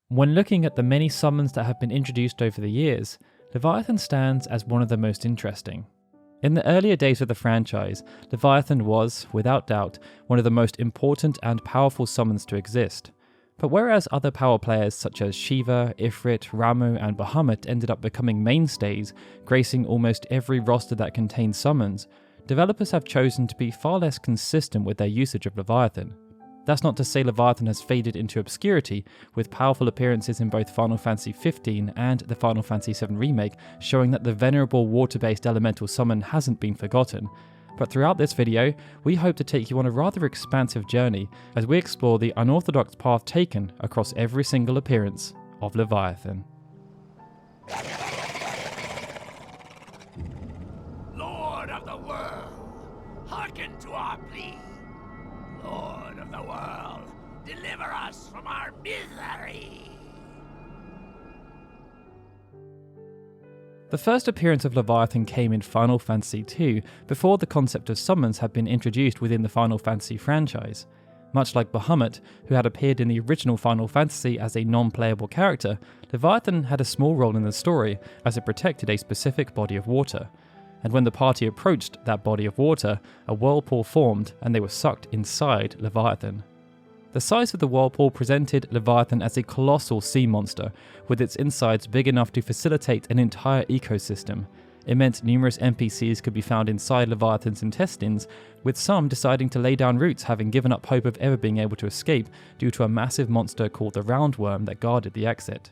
When looking at the many summons that have been introduced over the years, Leviathan stands as one of the most interesting. In the earlier days of the franchise, Leviathan was, without doubt, one of the most important and powerful summons to exist. But whereas other power players such as Shiva, Ifrit, Ramu and Bahamut ended up becoming mainstays, gracing almost every roster that contains summons, developers have chosen to be far less consistent with their usage of Leviathan. That's not to say Leviathan has faded into obscurity, with powerful appearances in both Final Fantasy XV and the Final Fantasy VII Remake showing that the venerable water-based elemental summon hasn't been forgotten. But throughout this video, we hope to take you on a rather expansive journey as we explore the unorthodox path taken across every single appearance of Leviathan. Lord of the world, hearken to our plea. Lord of the world, deliver us from our misery. The first appearance of Leviathan came in Final Fantasy II, before the concept of summons had been introduced within the Final Fantasy franchise. Much like Bahamut, who had appeared in the original Final Fantasy as a non-playable character, Leviathan had a small role in the story as it protected a specific body of water. And when the party approached that body of water, a whirlpool formed and they were sucked inside Leviathan. The size of the whirlpool presented Leviathan as a colossal sea monster, with its insides big enough to facilitate an entire ecosystem. It meant numerous NPCs could be found inside Leviathan's intestines, with some deciding to lay down roots, having given up hope of ever being able to escape due to a massive monster called the Roundworm that guarded the exit.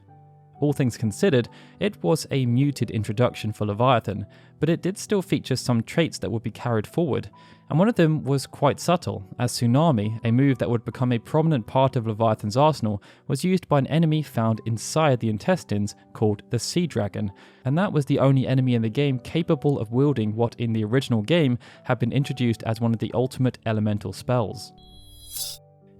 All things considered, it was a muted introduction for Leviathan, but it did still feature some traits that would be carried forward, and one of them was quite subtle, as Tsunami, a move that would become a prominent part of Leviathan's arsenal, was used by an enemy found inside the intestines called the Sea Dragon, and that was the only enemy in the game capable of wielding what in the original game had been introduced as one of the ultimate elemental spells.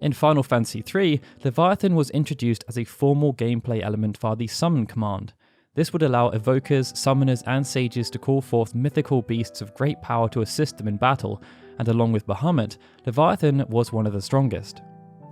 In Final Fantasy III, Leviathan was introduced as a formal gameplay element via the Summon command. This would allow evokers, summoners and sages to call forth mythical beasts of great power to assist them in battle, and along with Bahamut, Leviathan was one of the strongest.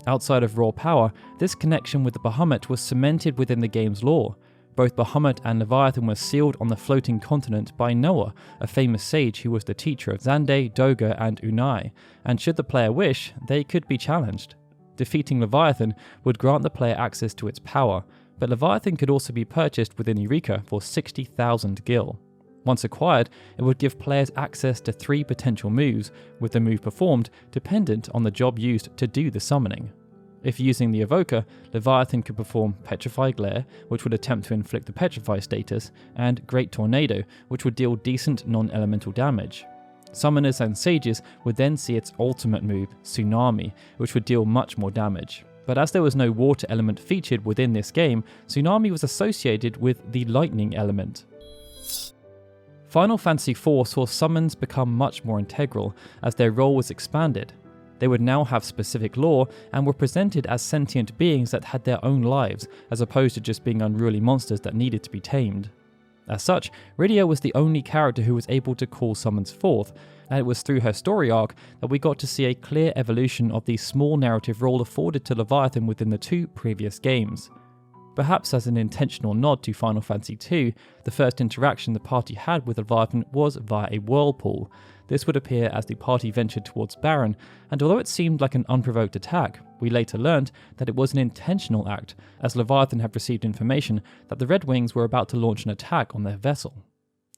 Outside of raw power, this connection with the Bahamut was cemented within the game's lore. Both Bahamut and Leviathan were sealed on the floating continent by Noah, a famous sage who was the teacher of Xande, Doga and Unai, and should the player wish, they could be challenged. Defeating Leviathan would grant the player access to its power, but Leviathan could also be purchased within Eureka for 60,000 gil. Once acquired, it would give players access to 3 potential moves, with the move performed dependent on the job used to do the summoning. If using the evoker, Leviathan could perform Petrify Glare, which would attempt to inflict the Petrify status, and Great Tornado, which would deal decent non-elemental damage. Summoners and sages would then see its ultimate move, Tsunami, which would deal much more damage. But as there was no water element featured within this game, Tsunami was associated with the lightning element. Final Fantasy IV saw summons become much more integral as their role was expanded. They would now have specific lore and were presented as sentient beings that had their own lives, as opposed to just being unruly monsters that needed to be tamed. As such, Rydia was the only character who was able to call summons forth, and it was through her story arc that we got to see a clear evolution of the small narrative role afforded to Leviathan within the 2 previous games. Perhaps as an intentional nod to Final Fantasy II, the first interaction the party had with Leviathan was via a whirlpool. This would appear as the party ventured towards Baron, and although it seemed like an unprovoked attack, we later learned that it was an intentional act, as Leviathan had received information that the Red Wings were about to launch an attack on their vessel.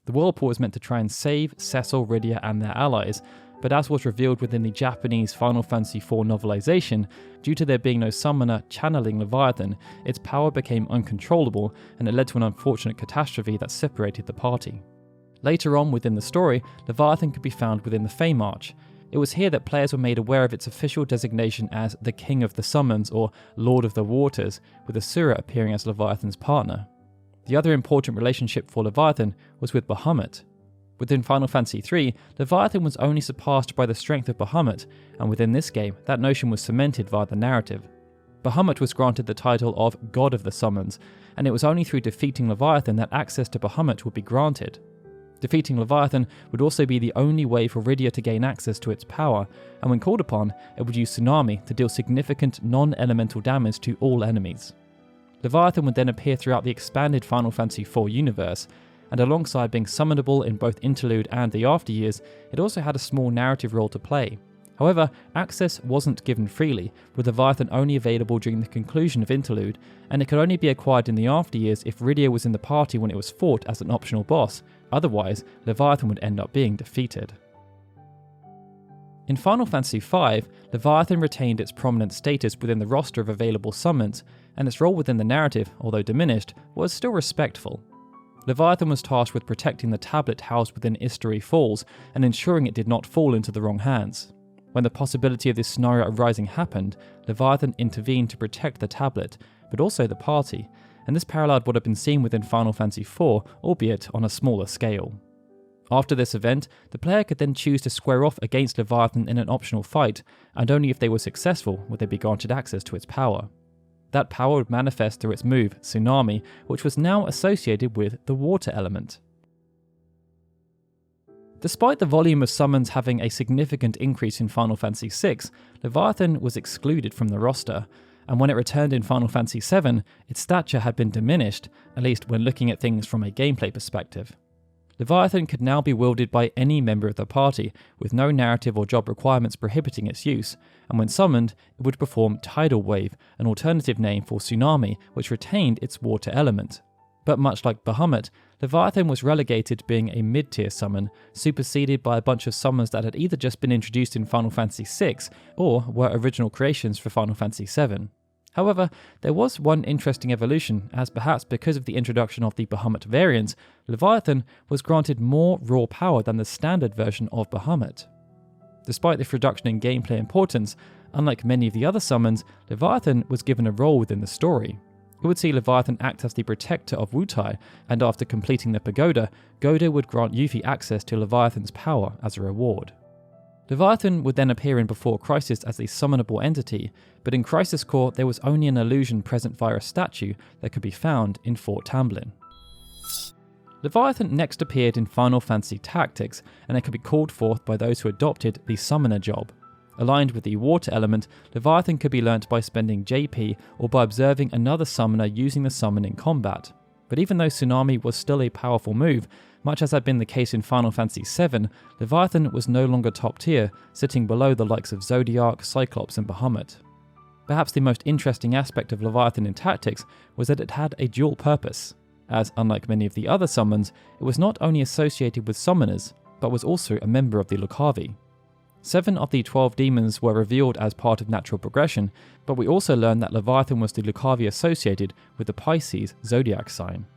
The whirlpool was meant to try and save Cecil, Rydia and their allies, but as was revealed within the Japanese Final Fantasy IV novelization, due to there being no summoner channeling Leviathan, its power became uncontrollable and it led to an unfortunate catastrophe that separated the party. Later on within the story, Leviathan could be found within the Fame Arch. It was here that players were made aware of its official designation as the King of the Summons or Lord of the Waters, with Asura appearing as Leviathan's partner. The other important relationship for Leviathan was with Bahamut. Within Final Fantasy III, Leviathan was only surpassed by the strength of Bahamut, and within this game, that notion was cemented via the narrative. Bahamut was granted the title of God of the Summons, and it was only through defeating Leviathan that access to Bahamut would be granted. Defeating Leviathan would also be the only way for Rydia to gain access to its power, and when called upon, it would use Tsunami to deal significant non-elemental damage to all enemies. Leviathan would then appear throughout the expanded Final Fantasy IV universe, and alongside being summonable in both Interlude and the After Years, it also had a small narrative role to play. However, access wasn't given freely, with Leviathan only available during the conclusion of Interlude, and it could only be acquired in the After Years if Rydia was in the party when it was fought as an optional boss. Otherwise, Leviathan would end up being defeated. In Final Fantasy V, Leviathan retained its prominent status within the roster of available summons, and its role within the narrative, although diminished, was still respectful. Leviathan was tasked with protecting the tablet housed within Istory Falls and ensuring it did not fall into the wrong hands. When the possibility of this scenario arising happened, Leviathan intervened to protect the tablet, but also the party, and this paralleled what had been seen within Final Fantasy IV, albeit on a smaller scale. After this event, the player could then choose to square off against Leviathan in an optional fight, and only if they were successful would they be granted access to its power. That power would manifest through its move, Tsunami, which was now associated with the water element. Despite the volume of summons having a significant increase in Final Fantasy VI, Leviathan was excluded from the roster, and when it returned in Final Fantasy VII, its stature had been diminished, at least when looking at things from a gameplay perspective. Leviathan could now be wielded by any member of the party, with no narrative or job requirements prohibiting its use, and when summoned, it would perform Tidal Wave, an alternative name for Tsunami, which retained its water element. But much like Bahamut, Leviathan was relegated to being a mid-tier summon, superseded by a bunch of summons that had either just been introduced in Final Fantasy VI, or were original creations for Final Fantasy VII. However, there was one interesting evolution, as perhaps because of the introduction of the Bahamut variant, Leviathan was granted more raw power than the standard version of Bahamut. Despite this reduction in gameplay importance, unlike many of the other summons, Leviathan was given a role within the story. It would see Leviathan act as the protector of Wutai, and after completing the pagoda, Goda would grant Yuffie access to Leviathan's power as a reward. Leviathan would then appear in Before Crisis as a summonable entity, but in Crisis Core there was only an illusion present via a statue that could be found in Fort Tamblin. Leviathan next appeared in Final Fantasy Tactics, and it could be called forth by those who adopted the Summoner job. Aligned with the water element, Leviathan could be learnt by spending JP or by observing another summoner using the summon in combat. But even though Tsunami was still a powerful move, much as had been the case in Final Fantasy VII, Leviathan was no longer top tier, sitting below the likes of Zodiac, Cyclops and Bahamut. Perhaps the most interesting aspect of Leviathan in Tactics was that it had a dual purpose, as unlike many of the other summons, it was not only associated with summoners, but was also a member of the Lucavi. 7 of the 12 demons were revealed as part of natural progression, but we also learned that Leviathan was the Lucavi associated with the Pisces zodiac sign.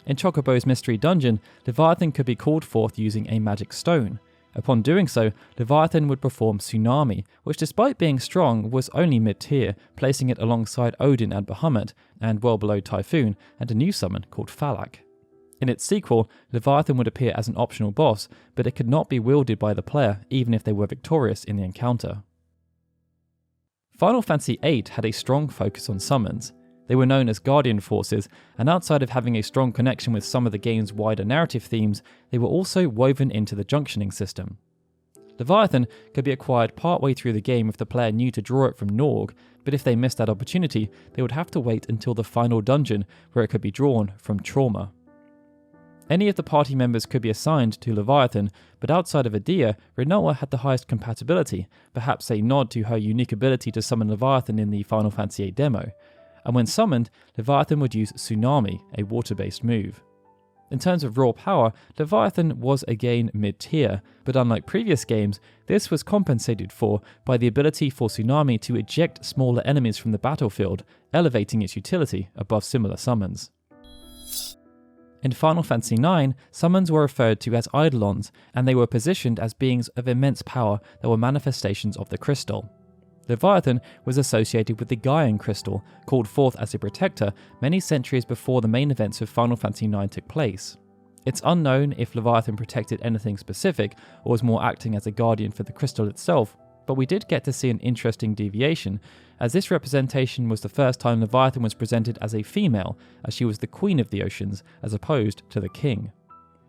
In Chocobo's Mystery Dungeon, Leviathan could be called forth using a magic stone. Upon doing so, Leviathan would perform Tsunami, which despite being strong was only mid-tier, placing it alongside Odin and Bahamut, and well below Typhoon, and a new summon called Falak. In its sequel, Leviathan would appear as an optional boss, but it could not be wielded by the player even if they were victorious in the encounter. Final Fantasy VIII had a strong focus on summons. They were known as Guardian Forces, and outside of having a strong connection with some of the game's wider narrative themes, they were also woven into the junctioning system. Leviathan could be acquired partway through the game if the player knew to draw it from Norg, but if they missed that opportunity, they would have to wait until the final dungeon where it could be drawn from Trauma. Any of the party members could be assigned to Leviathan, but outside of Adia, Rinoa had the highest compatibility, perhaps a nod to her unique ability to summon Leviathan in the Final Fantasy VIII demo. And when summoned, Leviathan would use Tsunami, a water-based move. In terms of raw power, Leviathan was again mid-tier, but unlike previous games, this was compensated for by the ability for Tsunami to eject smaller enemies from the battlefield, elevating its utility above similar summons. In Final Fantasy IX, summons were referred to as Eidolons, and they were positioned as beings of immense power that were manifestations of the crystal. Leviathan was associated with the Gaian crystal, called forth as a protector many centuries before the main events of Final Fantasy IX took place. It's unknown if Leviathan protected anything specific or was more acting as a guardian for the crystal itself, but we did get to see an interesting deviation, as this representation was the first time Leviathan was presented as a female, as she was the queen of the oceans, as opposed to the king.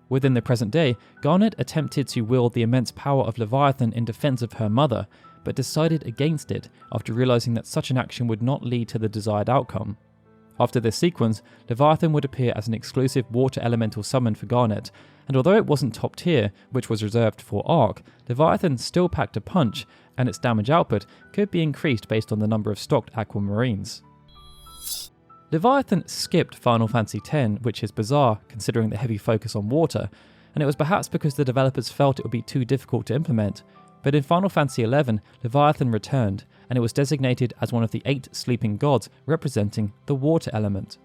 Within the present day, Garnet attempted to wield the immense power of Leviathan in defense of her mother, but decided against it after realizing that such an action would not lead to the desired outcome. After this sequence, Leviathan would appear as an exclusive water elemental summon for Garnet, and although it wasn't top tier, which was reserved for Arc, Leviathan still packed a punch, and its damage output could be increased based on the number of stocked aquamarines. Leviathan skipped Final Fantasy X, which is bizarre considering the heavy focus on water, and it was perhaps because the developers felt it would be too difficult to implement. But in Final Fantasy XI, Leviathan returned, and it was designated as one of the 8 sleeping gods representing the water element.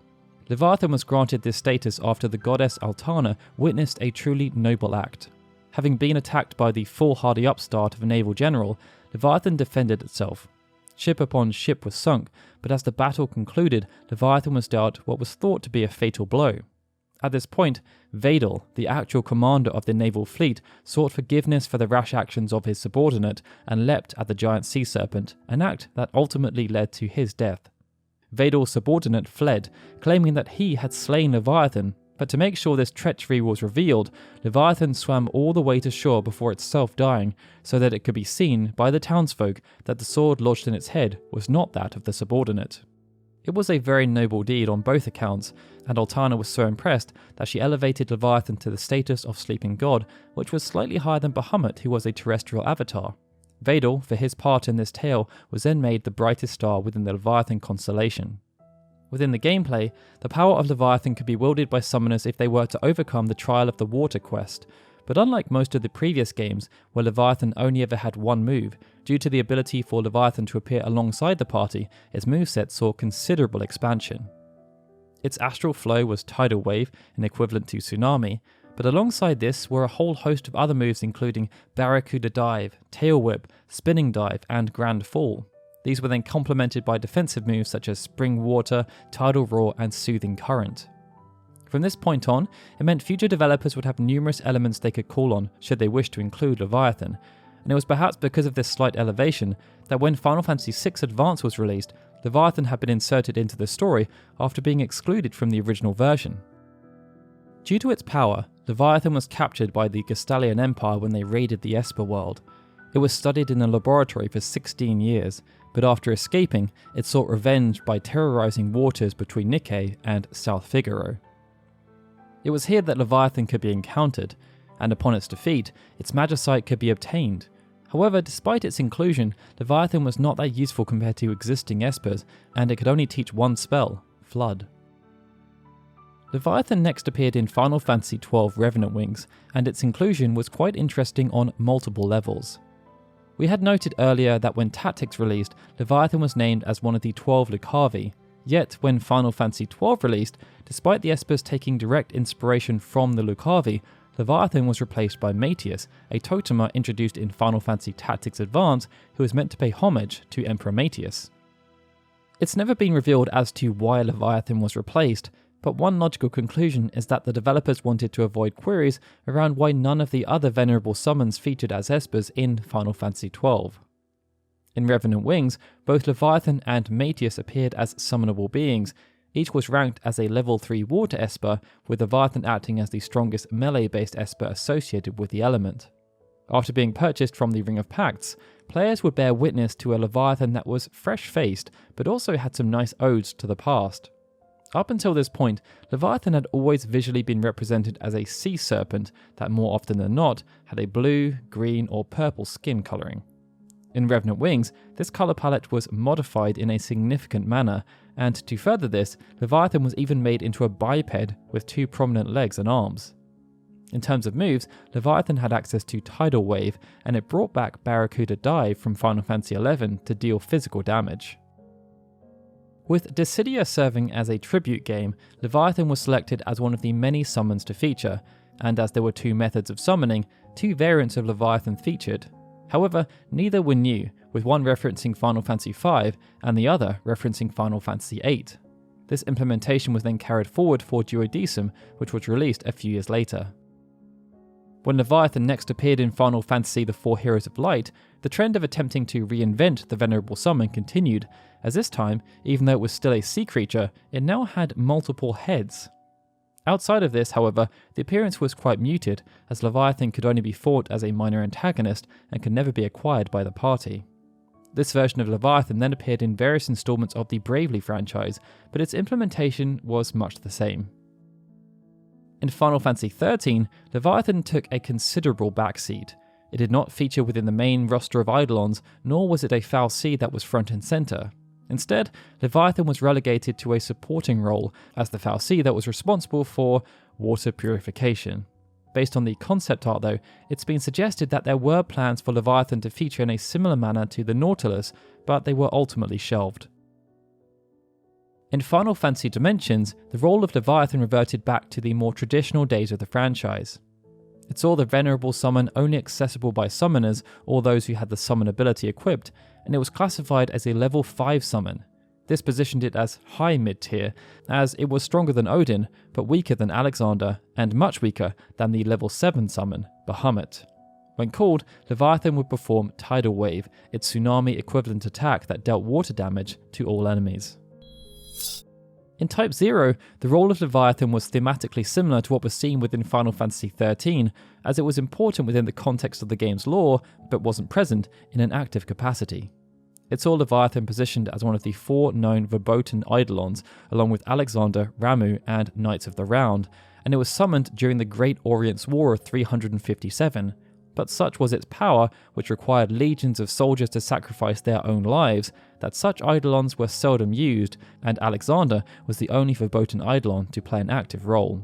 Leviathan was granted this status after the goddess Altana witnessed a truly noble act. Having been attacked by the foolhardy upstart of a naval general, Leviathan defended itself. Ship upon ship was sunk, but as the battle concluded, Leviathan was dealt what was thought to be a fatal blow. At this point, Vedel, the actual commander of the naval fleet, sought forgiveness for the rash actions of his subordinate and leapt at the giant sea serpent, an act that ultimately led to his death. Vedel's subordinate fled, claiming that he had slain Leviathan, but to make sure this treachery was revealed, Leviathan swam all the way to shore before itself dying, so that it could be seen by the townsfolk that the sword lodged in its head was not that of the subordinate. It was a very noble deed on both accounts, and Altana was so impressed that she elevated Leviathan to the status of sleeping god, which was slightly higher than Bahamut, who was a terrestrial avatar. Vedel, for his part in this tale, was then made the brightest star within the Leviathan constellation. Within the gameplay, the power of Leviathan could be wielded by summoners if they were to overcome the Trial of the Water quest, but unlike most of the previous games, where Leviathan only ever had one move, due to the ability for Leviathan to appear alongside the party, its moveset saw considerable expansion. Its astral flow was Tidal Wave, an equivalent to Tsunami, but alongside this were a whole host of other moves including Barracuda Dive, Tail Whip, Spinning Dive, and Grand Fall. These were then complemented by defensive moves such as Spring Water, Tidal Roar, and Soothing Current. From this point on, it meant future developers would have numerous elements they could call on should they wish to include Leviathan, and it was perhaps because of this slight elevation that when Final Fantasy VI Advance was released, Leviathan had been inserted into the story after being excluded from the original version. Due to its power, Leviathan was captured by the Gestalian Empire when they raided the Esper world. It was studied in a laboratory for 16 years, but after escaping, it sought revenge by terrorizing waters between Nikke and South Figaro. It was here that Leviathan could be encountered, and upon its defeat, its magicite could be obtained. However, despite its inclusion, Leviathan was not that useful compared to existing Espers, and it could only teach one spell, Flood. Leviathan next appeared in Final Fantasy XII Revenant Wings, and its inclusion was quite interesting on multiple levels. We had noted earlier that when Tactics released, Leviathan was named as one of the 12 Lucavi, yet when Final Fantasy XII released, despite the Espers taking direct inspiration from the Lucavi, Leviathan was replaced by Mateus, a totemer introduced in Final Fantasy Tactics Advance who was meant to pay homage to Emperor Mateus. It's never been revealed as to why Leviathan was replaced, but one logical conclusion is that the developers wanted to avoid queries around why none of the other venerable summons featured as Espers in Final Fantasy XII. In Revenant Wings, both Leviathan and Mateus appeared as summonable beings. Each was ranked as a level 3 water Esper, with Leviathan acting as the strongest melee-based Esper associated with the element. After being purchased from the Ring of Pacts, players would bear witness to a Leviathan that was fresh-faced, but also had some nice odes to the past. Up until this point, Leviathan had always visually been represented as a sea serpent that more often than not had a blue, green, or purple skin colouring. In Revenant Wings, this colour palette was modified in a significant manner, and to further this, Leviathan was even made into a biped with 2 prominent legs and arms. In terms of moves, Leviathan had access to Tidal Wave, and it brought back Barracuda Dive from Final Fantasy XI to deal physical damage. With Dissidia serving as a tribute game, Leviathan was selected as one of the many summons to feature, and as there were 2 methods of summoning, 2 variants of Leviathan featured. However, neither were new, with one referencing Final Fantasy V and the other referencing Final Fantasy VIII. This implementation was then carried forward for Duodecim, which was released a few years later. When Leviathan next appeared in Final Fantasy The Four Heroes of Light, the trend of attempting to reinvent the venerable summon continued, as this time, even though it was still a sea creature, it now had multiple heads. Outside of this, however, the appearance was quite muted, as Leviathan could only be fought as a minor antagonist and could never be acquired by the party. This version of Leviathan then appeared in various installments of the Bravely franchise, but its implementation was much the same. In Final Fantasy XIII, Leviathan took a considerable backseat. It did not feature within the main roster of Eidolons, nor was it a fal'Cie that was front and centre. Instead, Leviathan was relegated to a supporting role as the fal'Cie that was responsible for water purification. Based on the concept art though, it's been suggested that there were plans for Leviathan to feature in a similar manner to the Nautilus, but they were ultimately shelved. In Final Fantasy Dimensions, the role of Leviathan reverted back to the more traditional days of the franchise. It saw the Venerable Summon only accessible by summoners or those who had the summon ability equipped, and it was classified as a level 5 summon. This positioned it as high mid-tier, as it was stronger than Odin, but weaker than Alexander, and much weaker than the level 7 summon, Bahamut. When called, Leviathan would perform Tidal Wave, its tsunami equivalent attack that dealt water damage to all enemies. In Type 0, the role of Leviathan was thematically similar to what was seen within Final Fantasy XIII, as it was important within the context of the game's lore, but wasn't present in an active capacity. It saw Leviathan positioned as one of the 4 known Verboten Eidolons, along with Alexander, Ramuh, and Knights of the Round, and it was summoned during the Great Orient's War of 357. But such was its power, which required legions of soldiers to sacrifice their own lives, that such Eidolons were seldom used, and Alexander was the only Verboten Eidolon to play an active role.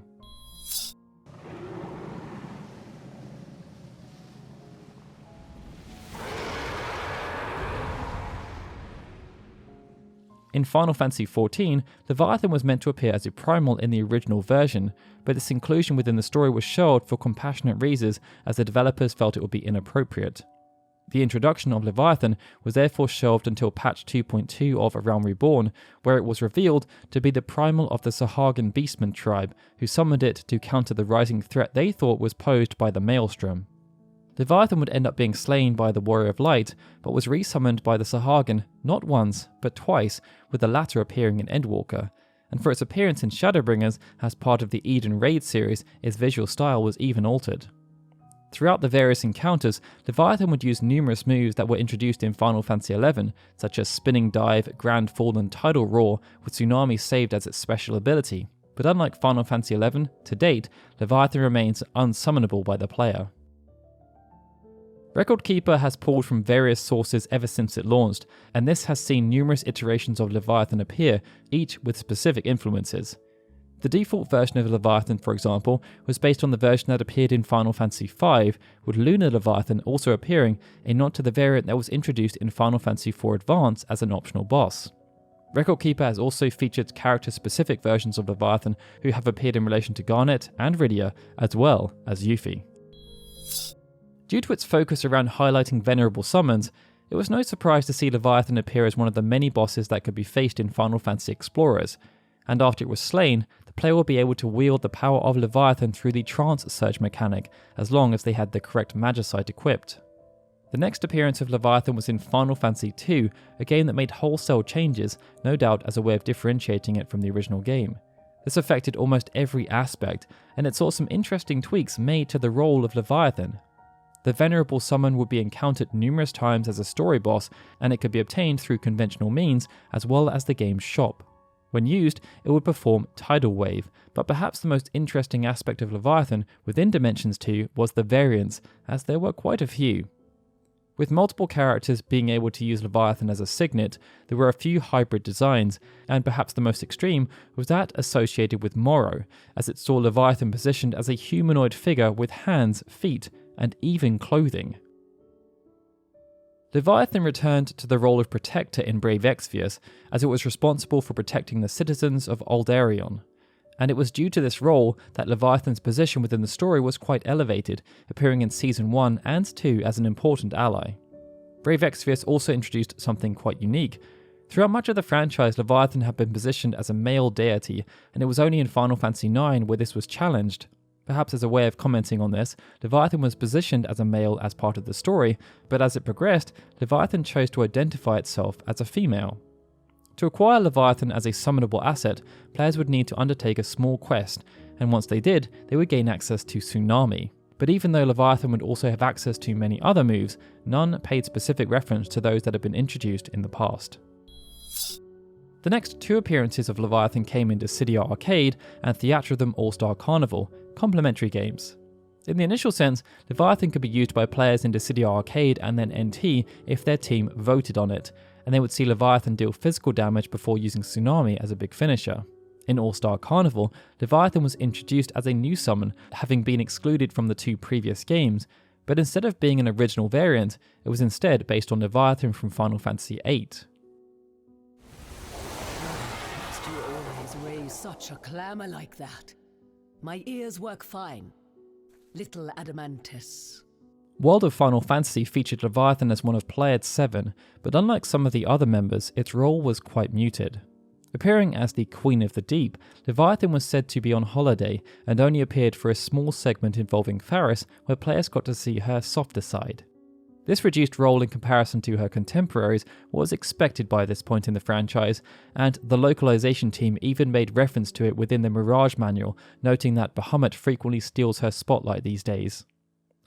In Final Fantasy XIV, Leviathan was meant to appear as a primal in the original version, but its inclusion within the story was shelved for compassionate reasons as the developers felt it would be inappropriate. The introduction of Leviathan was therefore shelved until patch 2.2 of A Realm Reborn, where it was revealed to be the primal of the Sahagin Beastmen tribe, who summoned it to counter the rising threat they thought was posed by the Maelstrom. Leviathan would end up being slain by the Warrior of Light, but was resummoned by the Sahagin not once, but twice, with the latter appearing in Endwalker, and for its appearance in Shadowbringers as part of the Eden Raid series, its visual style was even altered. Throughout the various encounters, Leviathan would use numerous moves that were introduced in Final Fantasy XI, such as Spinning Dive, Grand Fall and Tidal Roar, with Tsunami saved as its special ability, but unlike Final Fantasy XI, to date, Leviathan remains unsummonable by the player. Record Keeper has pulled from various sources ever since it launched, and this has seen numerous iterations of Leviathan appear, each with specific influences. The default version of Leviathan, for example, was based on the version that appeared in Final Fantasy V, with Lunar Leviathan also appearing, a nod to the variant that was introduced in Final Fantasy IV Advance as an optional boss. Record Keeper has also featured character-specific versions of Leviathan who have appeared in relation to Garnet and Rydia, as well as Yuffie. Due to its focus around highlighting venerable summons, it was no surprise to see Leviathan appear as one of the many bosses that could be faced in Final Fantasy Explorers, and after it was slain, the player will be able to wield the power of Leviathan through the Trance Surge mechanic, as long as they had the correct Magicite equipped. The next appearance of Leviathan was in Final Fantasy II, a game that made wholesale changes, no doubt as a way of differentiating it from the original game. This affected almost every aspect, and it saw some interesting tweaks made to the role of Leviathan. The Venerable Summon would be encountered numerous times as a story boss, and it could be obtained through conventional means as well as the game's shop. When used, it would perform Tidal Wave, but perhaps the most interesting aspect of Leviathan within Dimensions 2 was the variants, as there were quite a few. With multiple characters being able to use Leviathan as a signet, there were a few hybrid designs, and perhaps the most extreme was that associated with Morrow, as it saw Leviathan positioned as a humanoid figure with hands, feet, and even clothing. Leviathan returned to the role of protector in Brave Exvius, as it was responsible for protecting the citizens of Aldarion, and it was due to this role that Leviathan's position within the story was quite elevated, appearing in Season 1 and 2 as an important ally. Brave Exvius also introduced something quite unique. Throughout much of the franchise, Leviathan had been positioned as a male deity, and it was only in Final Fantasy IX where this was challenged. Perhaps as a way of commenting on this, Leviathan was positioned as a male as part of the story, but as it progressed, Leviathan chose to identify itself as a female. To acquire Leviathan as a summonable asset, players would need to undertake a small quest, and once they did, they would gain access to Tsunami. But even though Leviathan would also have access to many other moves, none paid specific reference to those that had been introduced in the past. The next two appearances of Leviathan came in Dissidia Arcade and Theatrhythm All-Star Carnival, complementary games. In the initial sense, Leviathan could be used by players in Dissidia Arcade and then NT if their team voted on it, and they would see Leviathan deal physical damage before using Tsunami as a big finisher. In All-Star Carnival, Leviathan was introduced as a new summon, having been excluded from the two previous games, but instead of being an original variant, it was instead based on Leviathan from Final Fantasy VIII. Must you always raise such a clamour like that? My ears work fine. Little Adamantus. World of Final Fantasy featured Leviathan as one of Pleiad 7, but unlike some of the other members, its role was quite muted. Appearing as the Queen of the Deep, Leviathan was said to be on holiday and only appeared for a small segment involving Faris, where players got to see her softer side. This reduced role in comparison to her contemporaries was expected by this point in the franchise, and the localization team even made reference to it within the Mirage manual, noting that Bahamut frequently steals her spotlight these days.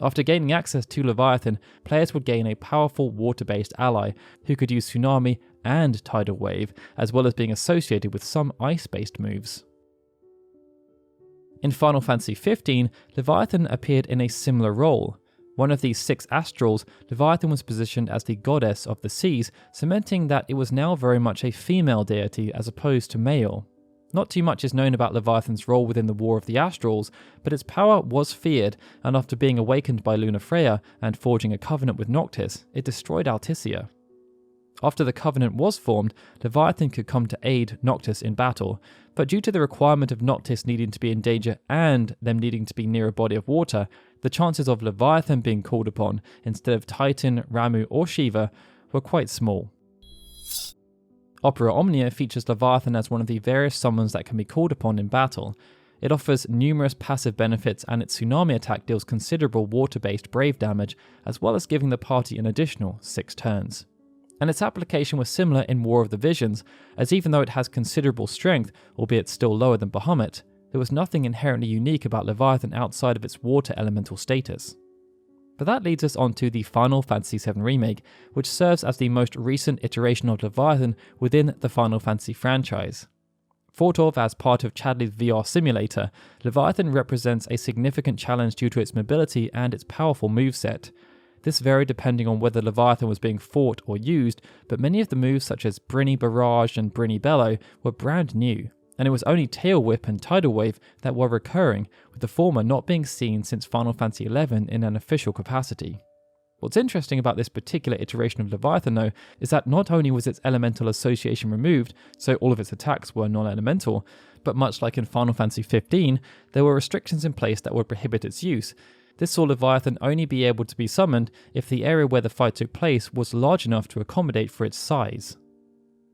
After gaining access to Leviathan, players would gain a powerful water-based ally who could use Tsunami and Tidal Wave, as well as being associated with some ice-based moves. In Final Fantasy XV, Leviathan appeared in a similar role. One of these 6 Astrals, Leviathan was positioned as the goddess of the seas, cementing that it was now very much a female deity as opposed to male. Not too much is known about Leviathan's role within the War of the Astrals, but its power was feared, and after being awakened by Lunafreya and forging a covenant with Noctis, it destroyed Alticia. After the covenant was formed, Leviathan could come to aid Noctis in battle, but due to the requirement of Noctis needing to be in danger and them needing to be near a body of water, the chances of Leviathan being called upon instead of Titan, Ramuh or Shiva were quite small. Opera Omnia features Leviathan as one of the various summons that can be called upon in battle. It offers numerous passive benefits, and its Tsunami attack deals considerable water-based brave damage, as well as giving the party an additional 6 turns. And its application was similar in War of the Visions, as even though it has considerable strength, albeit still lower than Bahamut, there was nothing inherently unique about Leviathan outside of its water elemental status. But that leads us on to the Final Fantasy VII Remake, which serves as the most recent iteration of Leviathan within the Final Fantasy franchise. Thought of as part of Chadley's VR simulator, Leviathan represents a significant challenge due to its mobility and its powerful moveset. This varied depending on whether Leviathan was being fought or used, but many of the moves such as Brinny Barrage and Brinny Bellow were brand new, and it was only Tail Whip and Tidal Wave that were recurring, with the former not being seen since Final Fantasy XI in an official capacity. What's interesting about this particular iteration of Leviathan though, is that not only was its elemental association removed, so all of its attacks were non-elemental, but much like in Final Fantasy XV, there were restrictions in place that would prohibit its use. This saw Leviathan only be able to be summoned if the area where the fight took place was large enough to accommodate for its size.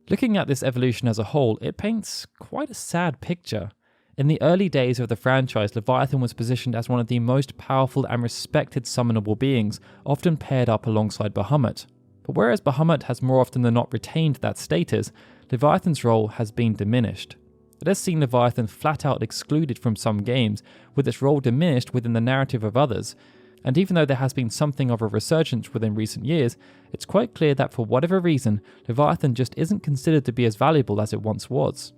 Looking at this evolution as a whole, it paints quite a sad picture. In the early days of the franchise, Leviathan was positioned as one of the most powerful and respected summonable beings, often paired up alongside Bahamut. But whereas Bahamut has more often than not retained that status, Leviathan's role has been diminished. It has seen Leviathan flat out excluded from some games, with its role diminished within the narrative of others. And even though there has been something of a resurgence within recent years, it's quite clear that for whatever reason, Leviathan just isn't considered to be as valuable as it once was.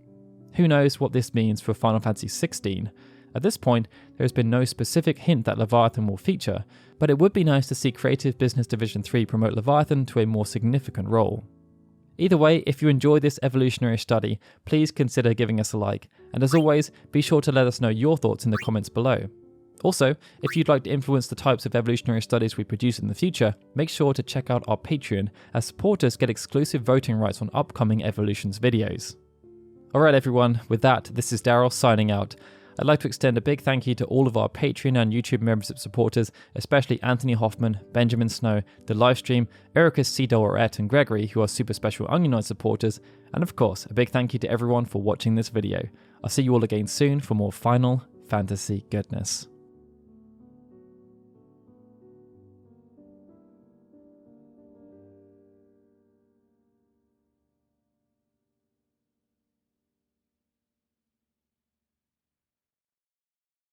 Who knows what this means for Final Fantasy XVI? At this point, there has been no specific hint that Leviathan will feature, but it would be nice to see Creative Business Division 3 promote Leviathan to a more significant role. Either way, if you enjoyed this evolutionary study, please consider giving us a like, and as always, be sure to let us know your thoughts in the comments below. Also, if you'd like to influence the types of evolutionary studies we produce in the future, make sure to check out our Patreon, as supporters get exclusive voting rights on upcoming Evolutions videos. Alright everyone, with that, this is Daryl signing out. I'd like to extend a big thank you to all of our Patreon and YouTube membership supporters, especially Anthony Hoffman, Benjamin Snow, the livestream, Erica Cedorette and Gregory, who are super special Onionoid supporters, and of course, a big thank you to everyone for watching this video. I'll see you all again soon for more Final Fantasy goodness.